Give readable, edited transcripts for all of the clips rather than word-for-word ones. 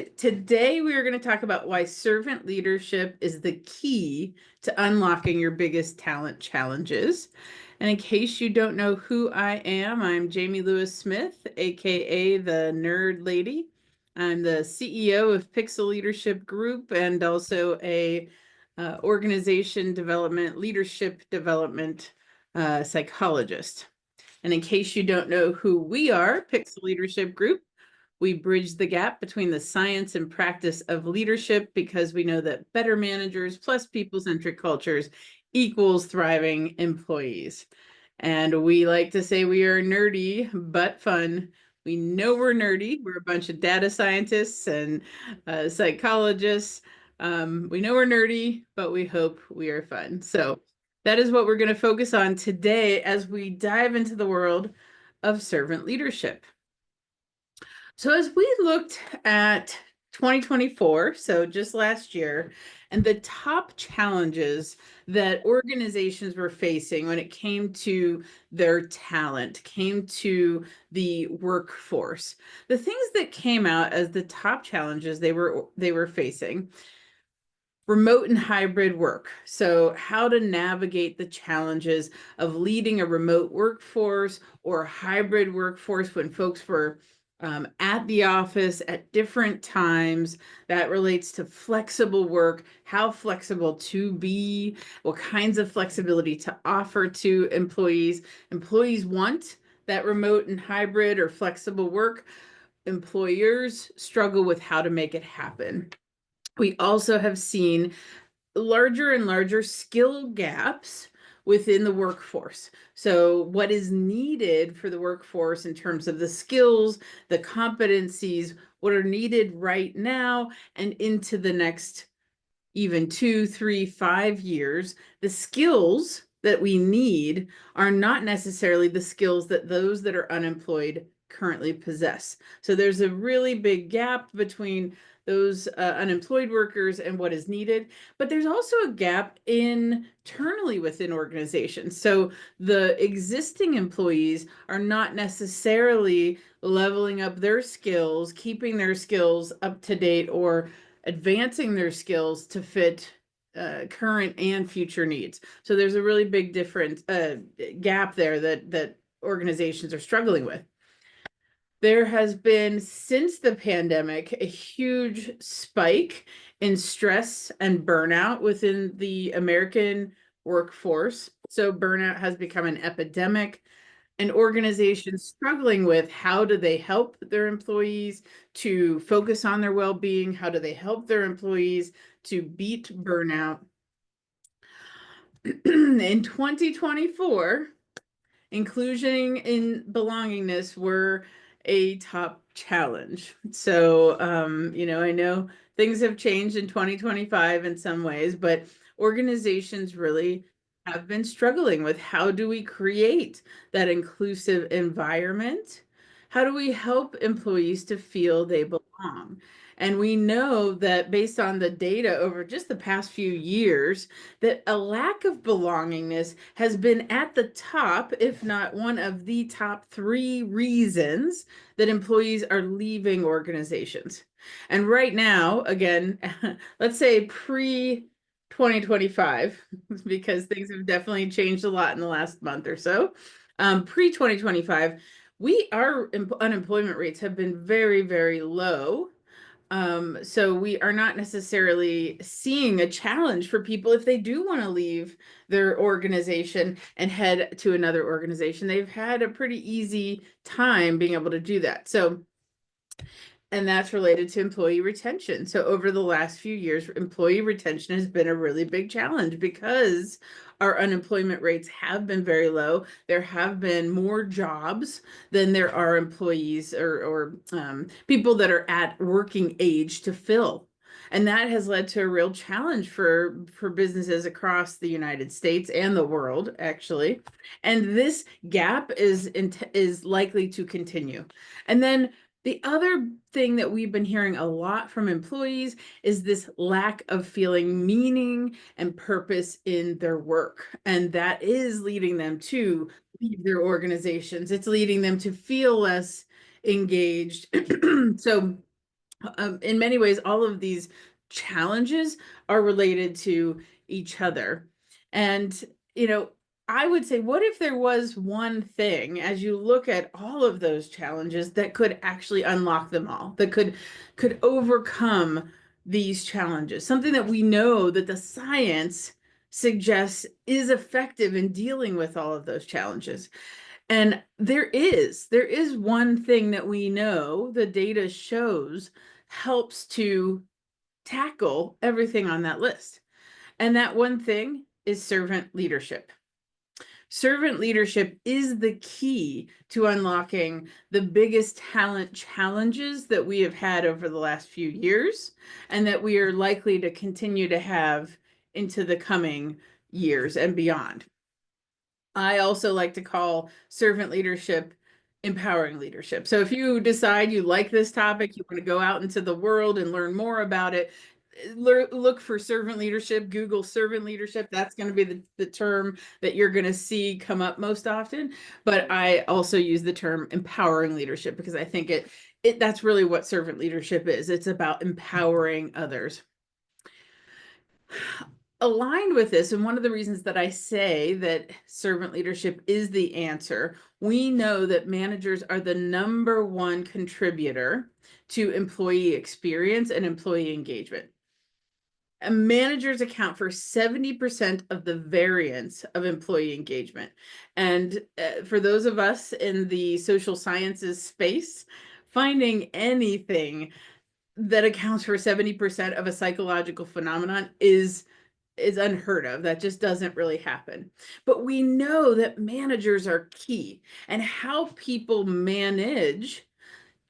Today, we are going to talk about why servant leadership is the key to unlocking your biggest talent challenges. And in case you don't know who I am, I'm Jamie Lewis Smith, aka the Nerd Lady. I'm the CEO of Pixel Leadership Group and also a organization development, leadership development psychologist. And in case you don't know who we are, Pixel Leadership Group, we bridge the gap between the science and practice of leadership because we know that better managers plus people-centric cultures equals thriving employees. And we like to say we are nerdy but fun. We know we're nerdy. We're a bunch of data scientists and psychologists. We know we're nerdy, but we hope we are fun. So that is what we're going to focus on today as we dive into the world of servant leadership. So as we looked at 2024, so just last year, and the top challenges that organizations were facing when it came to their talent, came to the workforce, the things that came out as the top challenges they were facing: remote and hybrid work. So how to navigate the challenges of leading a remote workforce or hybrid workforce when folks were at the office at different times. That relates to flexible work, how flexible to be, what kinds of flexibility to offer to employees. Employees want that remote and hybrid or flexible work. Employers struggle with how to make it happen. We also have seen larger and larger skill gaps within the workforce. So what is needed for the workforce in terms of the skills, the competencies, what are needed right now and into the next even 2, 3, 5 years, the skills that we need are not necessarily the skills that those that are unemployed currently possess. So there's a really big gap between those unemployed workers and what is needed. But there's also a gap internally within organizations. So the existing employees are not necessarily leveling up their skills, keeping their skills up to date, or advancing their skills to fit current and future needs. So there's a really big difference, gap there that organizations are struggling with. There has been, since the pandemic, a huge spike in stress and burnout within the American workforce. So burnout has become an epidemic, and organizations struggling with how do they help their employees to focus on their well-being? How do they help their employees to beat burnout? In 2024, inclusion and belongingness were a top challenge. So, I know things have changed in 2025 in some ways, but organizations really have been struggling with how do we create that inclusive environment? How do we help employees to feel they belong? And we know that based on the data over just the past few years, that a lack of belongingness has been at the top, if not one of the top 3 reasons that employees are leaving organizations. And right now, again, let's say pre 2025, because things have definitely changed a lot in the last month or so. Pre 2025, our unemployment rates have been very, very low. So we are not necessarily seeing a challenge for people if they do want to leave their organization and head to another organization. They've had a pretty easy time being able to do that. So, and that's related to employee retention. So over the last few years, employee retention has been a really big challenge because our unemployment rates have been very low. There have been more jobs than there are employees or people that are at working age to fill. And that has led to a real challenge for businesses across the United States and the world, actually. And this gap is likely to continue. And then the other thing that we've been hearing a lot from employees is this lack of feeling meaning and purpose in their work. And that is leading them to leave their organizations. It's leading them to feel less engaged. So In many ways, all of these challenges are related to each other. And, I would say, what if there was one thing as you look at all of those challenges that could actually unlock them all, that could overcome these challenges? Something that we know that the science suggests is effective in dealing with all of those challenges. And there is one thing that we know the data shows helps to tackle everything on that list. And that one thing is servant leadership. Servant leadership is the key to unlocking the biggest talent challenges that we have had over the last few years, and that we are likely to continue to have into the coming years and beyond. I also like to call servant leadership empowering leadership. So if you decide you like this topic, you want to go out into the world and learn more about it, look for servant leadership, Google servant leadership. That's going to be the term that you're going to see come up most often. But I also use the term empowering leadership because I think that's really what servant leadership is. It's about empowering others. Aligned with this, and one of the reasons that I say that servant leadership is the answer, we know that managers are the number one contributor to employee experience and employee engagement. And managers account for 70% of the variance of employee engagement. And for those of us in the social sciences space, finding anything that accounts for 70% of a psychological phenomenon is unheard of. That just doesn't really happen. But we know that managers are key, and how people manage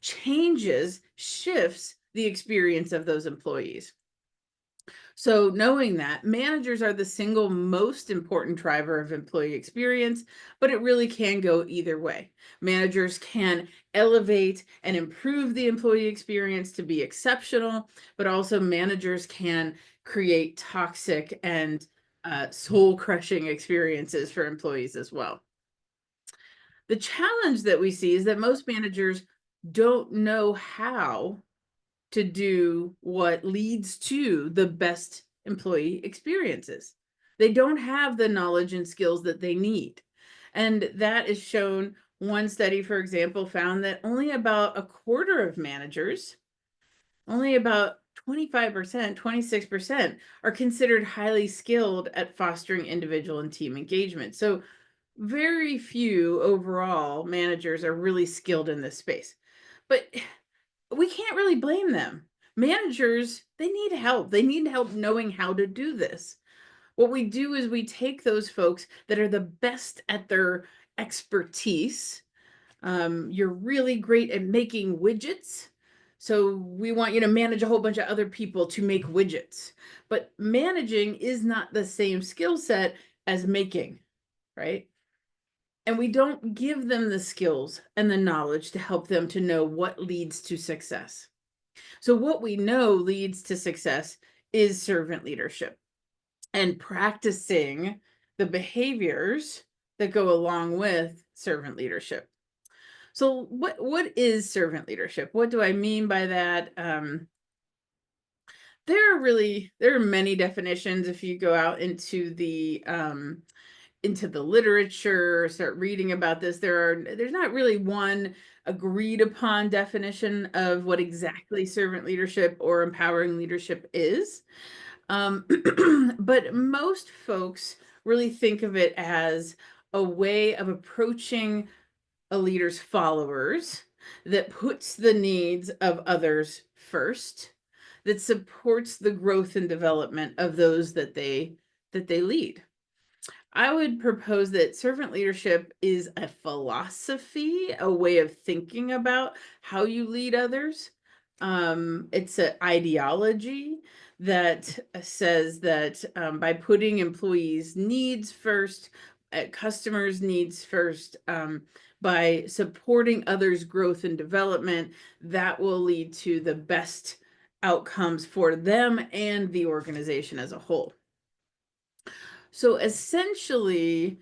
shifts the experience of those employees. So knowing that managers are the single most important driver of employee experience, but it really can go either way. Managers can elevate and improve the employee experience to be exceptional, but also managers can create toxic and soul-crushing experiences for employees as well. The challenge that we see is that most managers don't know how to do what leads to the best employee experiences. They don't have the knowledge and skills that they need. And that is shown. One study, for example, found that only about a quarter of managers, only about 25%, 26% are considered highly skilled at fostering individual and team engagement. So very few overall managers are really skilled in this space. But we can't really blame them. Managers, they need help. They need help knowing how to do this. What we do is we take those folks that are the best at their expertise. You're really great at making widgets. So we want you to manage a whole bunch of other people to make widgets. But managing is not the same skill set as making, right? And we don't give them the skills and the knowledge to help them to know what leads to success. So what we know leads to success is servant leadership and practicing the behaviors that go along with servant leadership. So what is servant leadership? What do I mean by that? There are many definitions. If you go out into the literature, start reading about this, there's not really one agreed upon definition of what exactly servant leadership or empowering leadership is. But most folks really think of it as a way of approaching a leader's followers that puts the needs of others first, that supports the growth and development of those that they lead. I would propose that servant leadership is a philosophy, a way of thinking about how you lead others. It's an ideology that says that by putting employees' needs first, customers' needs first, by supporting others' growth and development, that will lead to the best outcomes for them and the organization as a whole. So essentially,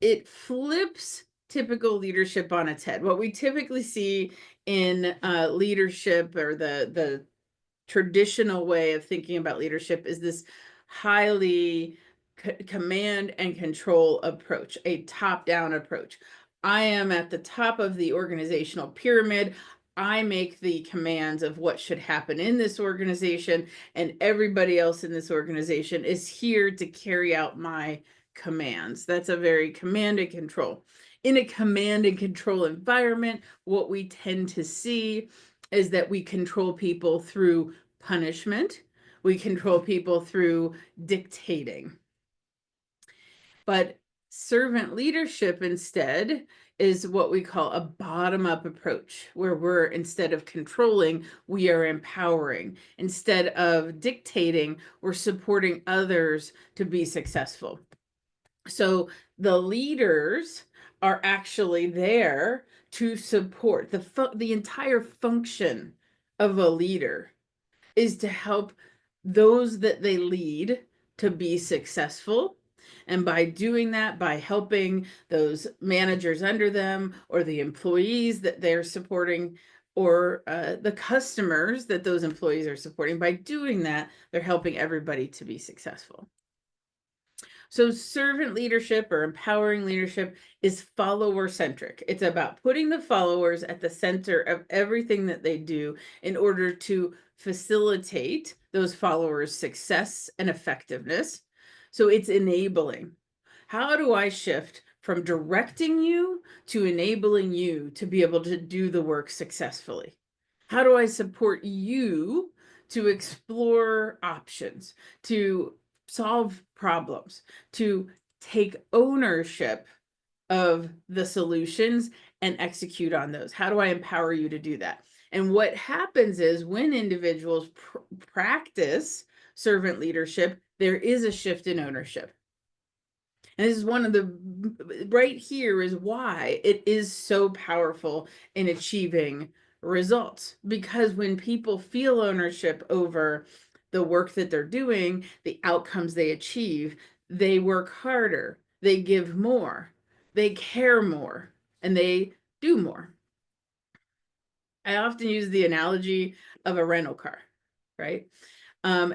it flips typical leadership on its head. What we typically see in leadership, or the traditional way of thinking about leadership, is this highly command and control approach, a top-down approach. I am at the top of the organizational pyramid. I make the commands of what should happen in this organization, and everybody else in this organization is here to carry out my commands. That's a very command and control. In a command and control environment, what we tend to see is that we control people through punishment. We control people through dictating. But servant leadership instead is what we call a bottom-up approach, where we're, instead of controlling, we are empowering. Instead of dictating, we're supporting others to be successful. So the leaders are actually there to support. The entire function of a leader is to help those that they lead to be successful. And by doing that, by helping those managers under them, or the employees that they're supporting, or the customers that those employees are supporting, by doing that, they're helping everybody to be successful. So servant leadership, or empowering leadership, is follower-centric. It's about putting the followers at the center of everything that they do in order to facilitate those followers' success and effectiveness. So it's enabling. How do I shift from directing you to enabling you to be able to do the work successfully? How do I support you to explore options, to solve problems, to take ownership of the solutions and execute on those? How do I empower you to do that? And what happens is, when individuals practice servant leadership, there is a shift in ownership. And this is one of the, right here is why it is so powerful in achieving results. Because when people feel ownership over the work that they're doing, the outcomes they achieve, they work harder, they give more, they care more, and they do more. I often use the analogy of a rental car, right?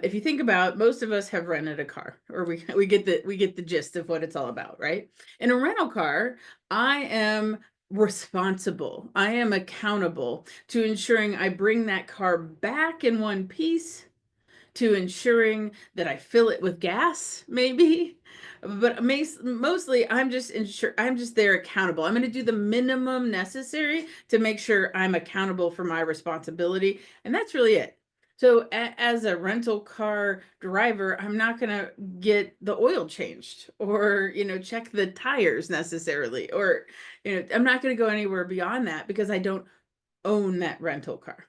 If you think about, most of us have rented a car, or we get the gist of what it's all about, right? In a rental car, I am responsible, I am accountable to ensuring I bring that car back in one piece, to ensuring that I fill it with gas, maybe. But mostly I'm just there accountable. I'm going to do the minimum necessary to make sure I'm accountable for my responsibility. And that's really it. So as a rental car driver, I'm not going to get the oil changed, or, check the tires necessarily, or, I'm not going to go anywhere beyond that, because I don't own that rental car.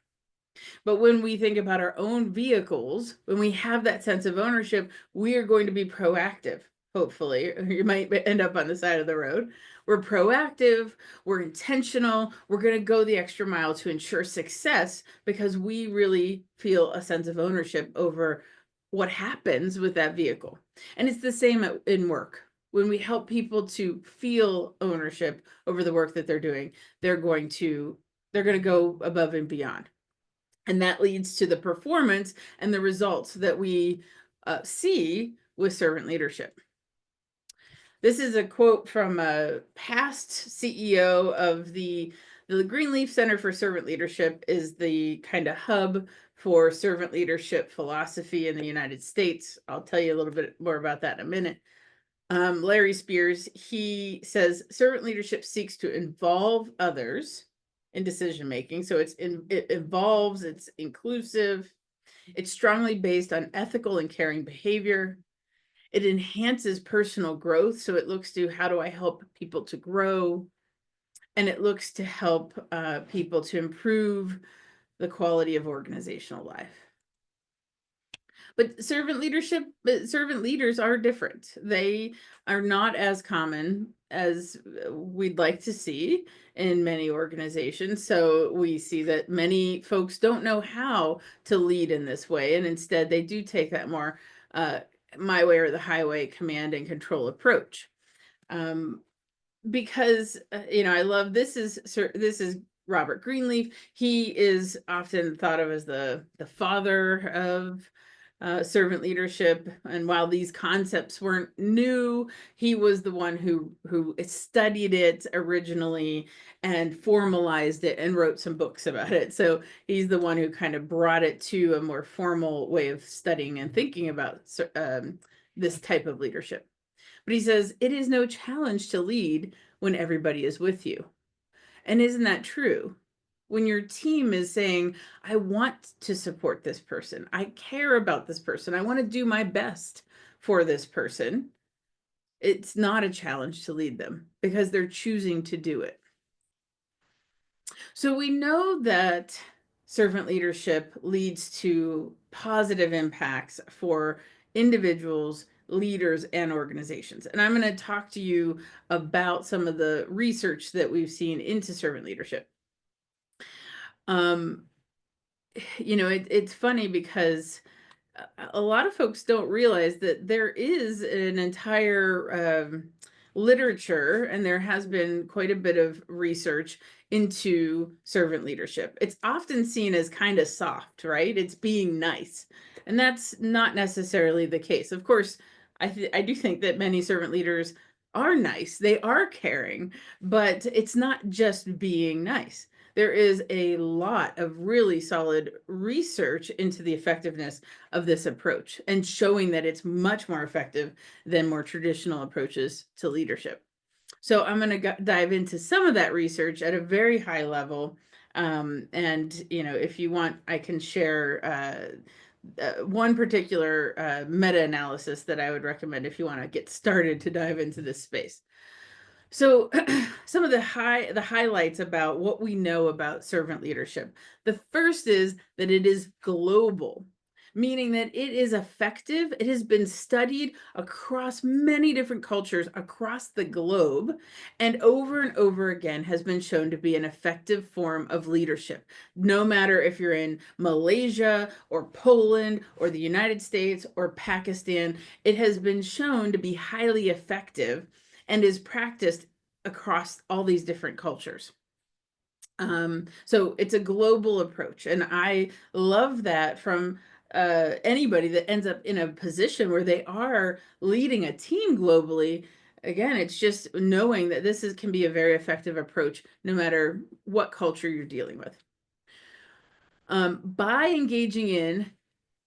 But when we think about our own vehicles, when we have that sense of ownership, we are going to be proactive. Hopefully, you might end up on the side of the road. We're proactive, we're intentional, we're going to go the extra mile to ensure success, because we really feel a sense of ownership over what happens with that vehicle. And it's the same in work. When we help people to feel ownership over the work that they're doing, they're going to go above and beyond. And that leads to the performance and the results that we see with servant leadership. This is a quote from a past CEO of the Greenleaf Center for Servant Leadership, is the kind of hub for servant leadership philosophy in the United States. I'll tell you a little bit more about that in a minute. Larry Spears, he says, servant leadership seeks to involve others in decision making. So it involves, it's inclusive, it's strongly based on ethical and caring behavior. It enhances personal growth. So it looks to, how do I help people to grow? And it looks to help people to improve the quality of organizational life. But servant leaders are different. They are not as common as we'd like to see in many organizations. So we see that many folks don't know how to lead in this way, and instead they do take that more my way or the highway command and control approach. because I love this is Robert Greenleaf. He is often thought of as the father of servant leadership, and while these concepts weren't new, he was the one who studied it originally and formalized it and wrote some books about it. So he's the one who kind of brought it to a more formal way of studying and thinking about this type of leadership. But he says, it is no challenge to lead when everybody is with you. And isn't that true? When your team is saying, I want to support this person, I care about this person, I want to do my best for this person, it's not a challenge to lead them because they're choosing to do it. So we know that servant leadership leads to positive impacts for individuals, leaders, and organizations. And I'm going to talk to you about some of the research that we've seen into servant leadership. Um, it's funny because a lot of folks don't realize that there is an entire literature, and there has been quite a bit of research into servant leadership. It's often seen as kind of soft, right? It's being nice. And that's not necessarily the case. Of course, I do think that many servant leaders are nice, they are caring, but it's not just being nice. There is a lot of really solid research into the effectiveness of this approach and showing that it's much more effective than more traditional approaches to leadership. So I'm going to dive into some of that research at a very high level. And, if you want, I can share one particular meta-analysis that I would recommend if you want to get started to dive into this space. So some of the highlights about what we know about servant leadership. The first is that it is global, meaning that it is effective. It has been studied across many different cultures across the globe, and over again has been shown to be an effective form of leadership. No matter if you're in Malaysia or Poland or the United States or Pakistan, it has been shown to be highly effective and is practiced across all these different cultures. So it's a global approach, and I love that from anybody that ends up in a position where they are leading a team globally. Again, it's just knowing that can be a very effective approach no matter what culture you're dealing with. By engaging in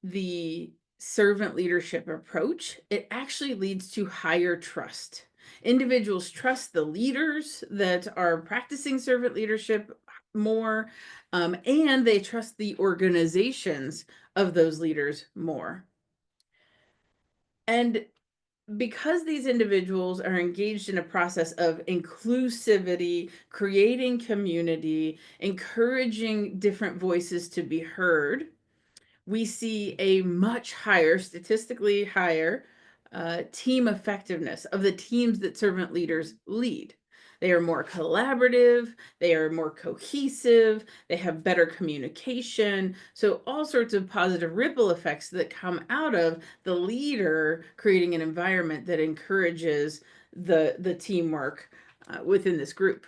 the servant leadership approach, it actually leads to higher trust. Individuals trust the leaders that are practicing servant leadership more, and they trust the organizations of those leaders more. And because these individuals are engaged in a process of inclusivity, creating community, encouraging different voices to be heard, we see a much higher, statistically higher, team effectiveness of the teams that servant leaders lead. They are more collaborative, they are more cohesive, they have better communication. So all sorts of positive ripple effects that come out of the leader creating an environment that encourages the teamwork within this group.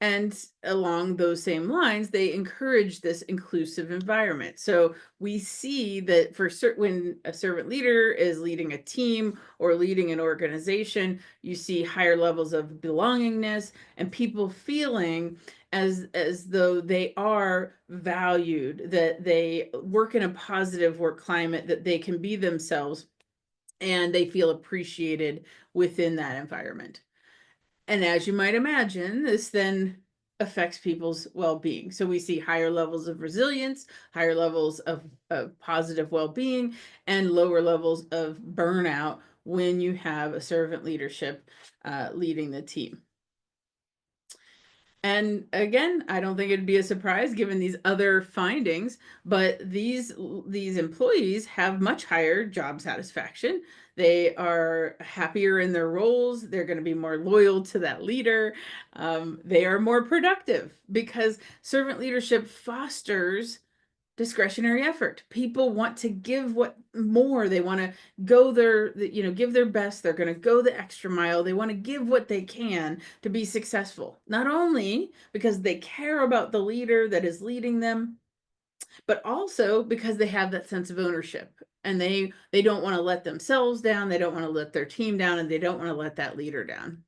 And along those same lines, they encourage this inclusive environment. So we see that when a servant leader is leading a team or leading an organization, you see higher levels of belongingness and people feeling as though they are valued, that they work in a positive work climate, that they can be themselves, and they feel appreciated within that environment. And as you might imagine, this then affects people's well-being. So we see higher levels of resilience, higher levels of positive well-being, and lower levels of burnout when you have a servant leadership leading the team. And again, I don't think it'd be a surprise given these other findings, but these employees have much higher job satisfaction. They are happier in their roles. They're going to be more loyal to that leader. They are more productive because servant leadership fosters discretionary effort. People want to give what more. They want to go give their best. They're going to go the extra mile. They want to give what they can to be successful. Not only because they care about the leader that is leading them, but also because they have that sense of ownership, and they don't want to let themselves down. They don't want to let their team down, and they don't want to let that leader down.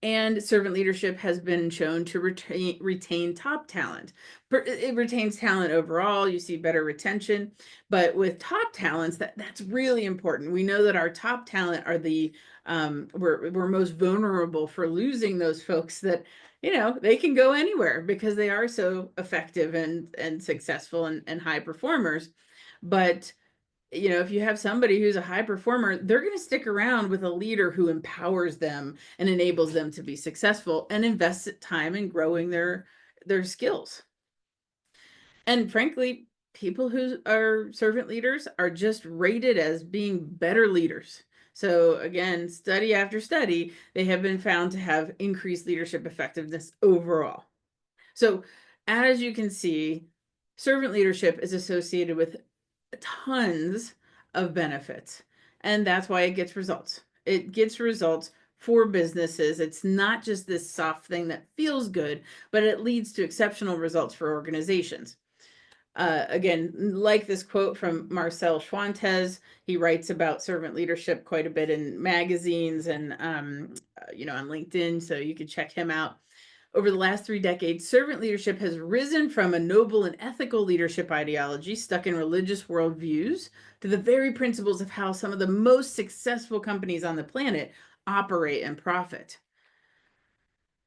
And servant leadership has been shown to retain top talent. It retains talent overall. You see better retention, but with top talents, that's really important. We know that our top talent are we're most vulnerable for losing those folks that, they can go anywhere because they are so effective and successful and high performers. But if you have somebody who's a high performer, they're going to stick around with a leader who empowers them and enables them to be successful and invests time in growing their skills. And frankly, people who are servant leaders are just rated as being better leaders. So again, study after study, they have been found to have increased leadership effectiveness overall. So as you can see, servant leadership is associated with tons of benefits, and that's why it gets results. It gets results for businesses. It's not just this soft thing that feels good, but it leads to exceptional results for organizations. Again, like this quote from Marcel Schwantes, he writes about servant leadership quite a bit in magazines and on LinkedIn, so you can check him out. Over the last 3 decades, servant leadership has risen from a noble and ethical leadership ideology stuck in religious worldviews to the very principles of how some of the most successful companies on the planet operate and profit.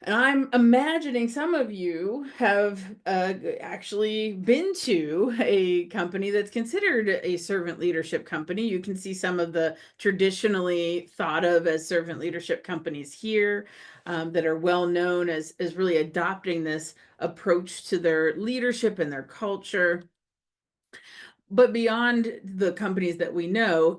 And I'm imagining some of you have actually been to a company that's considered a servant leadership company. You can see some of the traditionally thought of as servant leadership companies here that are well known as really adopting this approach to their leadership and their culture. But beyond the companies that we know,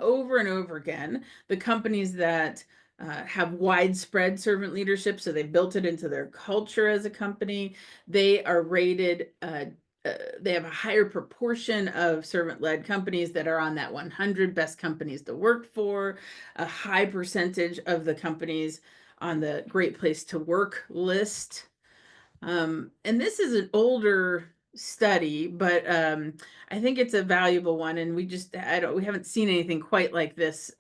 over and over again, the companies that have widespread servant leadership, so they built it into their culture as a company, they are rated, they have a higher proportion of servant-led companies that are on that 100 best companies to work for, a high percentage of the companies on the Great Place to Work list. And this is an older study, but I think it's a valuable one, and we haven't seen anything quite like this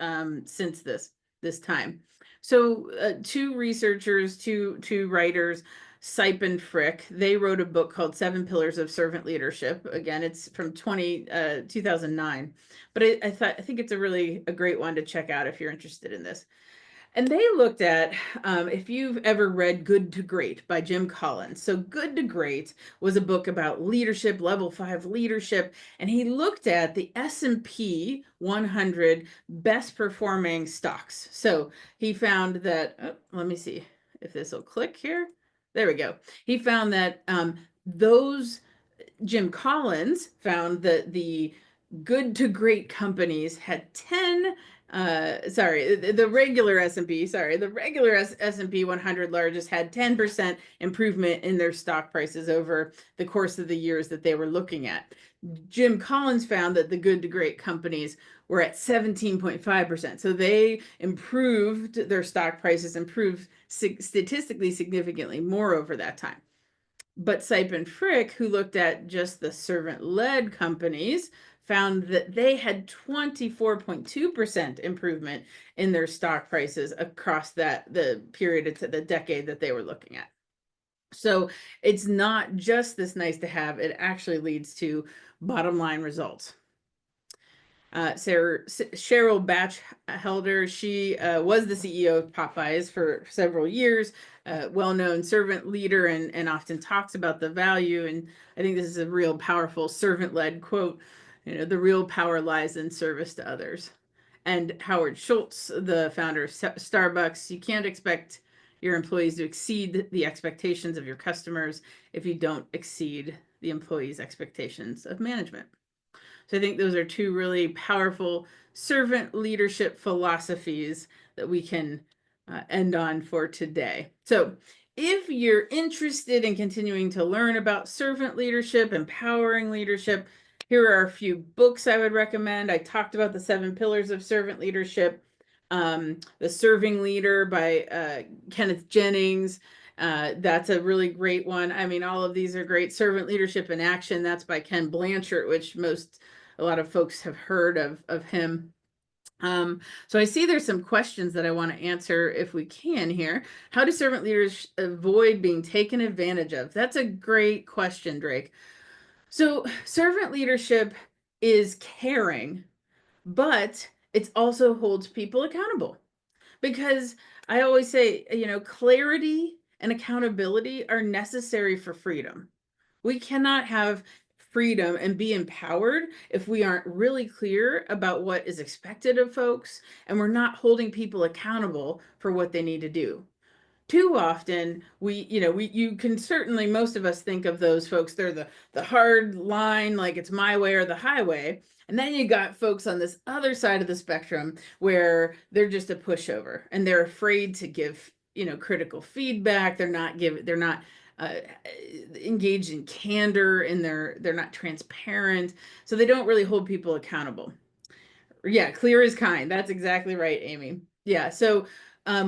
since this time. So two researchers, two writers, Sipe and Frick, they wrote a book called 7 Pillars of Servant Leadership. Again, it's from 2009, but I think it's a great one to check out if you're interested in this. And they looked at, if you've ever read Good to Great by Jim Collins. So Good to Great was a book about leadership, level 5 leadership. And he looked at the S&P 100 best performing stocks. So he found that, let me see if this will click here. There we go. He found that Jim Collins found that the good to great companies had 10 the regular S&P 100 largest had 10% improvement in their stock prices over the course of the years that they were looking at. Jim Collins found that the good to great companies were at 17.5%. So they improved, their stock prices improved statistically significantly more over that time. But Sipe and Frick, who looked at just the servant-led companies, found that they had 24.2% improvement in their stock prices across the period, the decade that they were looking at. So it's not just this nice to have, it actually leads to bottom line results. Cheryl Batchelder, she was the CEO of Popeyes for several years, well-known servant leader, and often talks about the value. And I think this is a real powerful servant-led quote. The real power lies in service to others. And Howard Schultz, the founder of Starbucks, you can't expect your employees to exceed the expectations of your customers if you don't exceed the employees' expectations of management. So I think those are two really powerful servant leadership philosophies that we can end on for today. So if you're interested in continuing to learn about servant leadership, empowering leadership, here are a few books I would recommend. I talked about the 7 pillars of servant leadership. The Serving Leader by Kenneth Jennings. That's a really great one. I mean, all of these are great. Servant Leadership in Action, that's by Ken Blanchard, which a lot of folks have heard of him. So I see there's some questions that I want to answer if we can here. How do servant leaders avoid being taken advantage of? That's a great question, Drake. So servant leadership is caring, but it also holds people accountable, because I always say, clarity and accountability are necessary for freedom. We cannot have freedom and be empowered if we aren't really clear about what is expected of folks and we're not holding people accountable for what they need to do. Too often you can certainly, most of us think of those folks, they're the hard line, like it's my way or the highway. And then you got folks on this other side of the spectrum where they're just a pushover and they're afraid to give critical feedback. They're not uh, engaged in candor, and they're not transparent, so they don't really hold people accountable. Yeah, clear is kind. That's exactly right, Amy. Yeah. So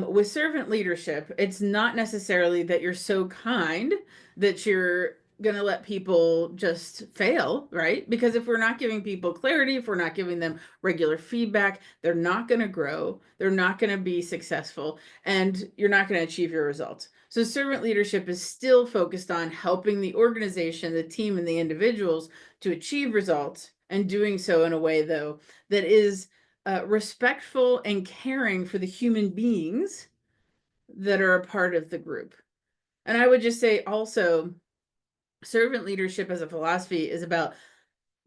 with servant leadership, it's not necessarily that you're so kind that you're going to let people just fail, right? Because if we're not giving people clarity, if we're not giving them regular feedback, they're not going to grow. They're not going to be successful, and you're not going to achieve your results. So servant leadership is still focused on helping the organization, the team, and the individuals to achieve results, and doing so in a way, though, that is respectful and caring for the human beings that are a part of the group. And I would just say also, servant leadership as a philosophy is about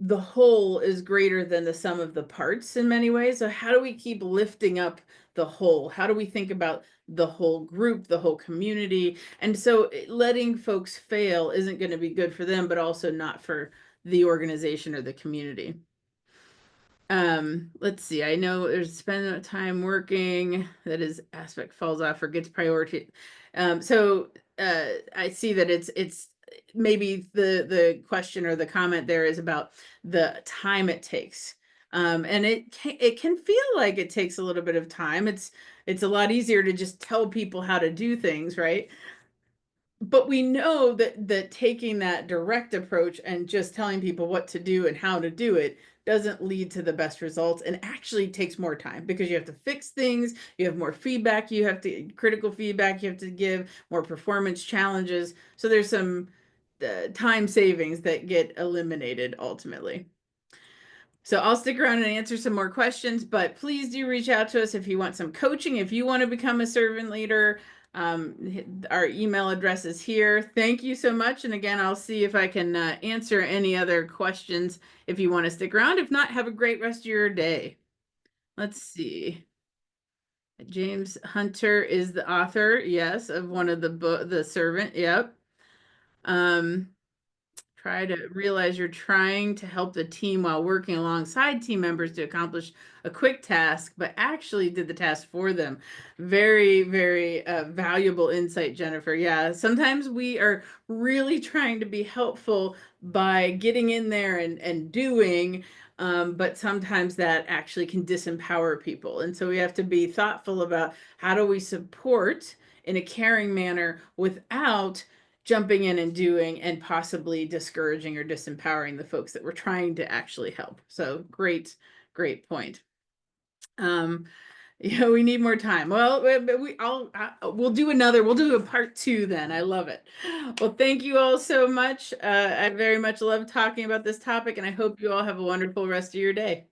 the whole is greater than the sum of the parts in many ways. So how do we keep lifting up the whole? How do we think about the whole group, the whole community? And so letting folks fail isn't going to be good for them, but also not for the organization or the community. Let's see. I know there's spend time working that his aspect falls off or gets priority. I see that it's maybe the question or the comment there is about the time it takes. And it can feel like it takes a little bit of time. It's a lot easier to just tell people how to do things, right? But we know that taking that direct approach and just telling people what to do and how to do it doesn't lead to the best results, and actually takes more time, because you have to fix things, you have more feedback, you have to critical feedback, you have to give more performance challenges. So there's some time savings that get eliminated ultimately. So I'll stick around and answer some more questions, but please do reach out to us if you want some coaching, if you want to become a servant leader. Our email address is here. Thank you so much. And again, I'll see if I can answer any other questions if you want to stick around. If not, have a great rest of your day. Let's see. James Hunter is the author, yes, of one of The Servant. Yep. Try to realize you're trying to help the team while working alongside team members to accomplish a quick task, but actually did the task for them. Very, very valuable insight, Jennifer. Yeah, sometimes we are really trying to be helpful by getting in there and doing, but sometimes that actually can disempower people. And so we have to be thoughtful about how do we support in a caring manner without jumping in and doing and possibly discouraging or disempowering the folks that we're trying to actually help. So great point. We need more time. Well, we'll do a part 2 then. I love it. Well, thank you all so much. I very much love talking about this topic, and I hope you all have a wonderful rest of your day.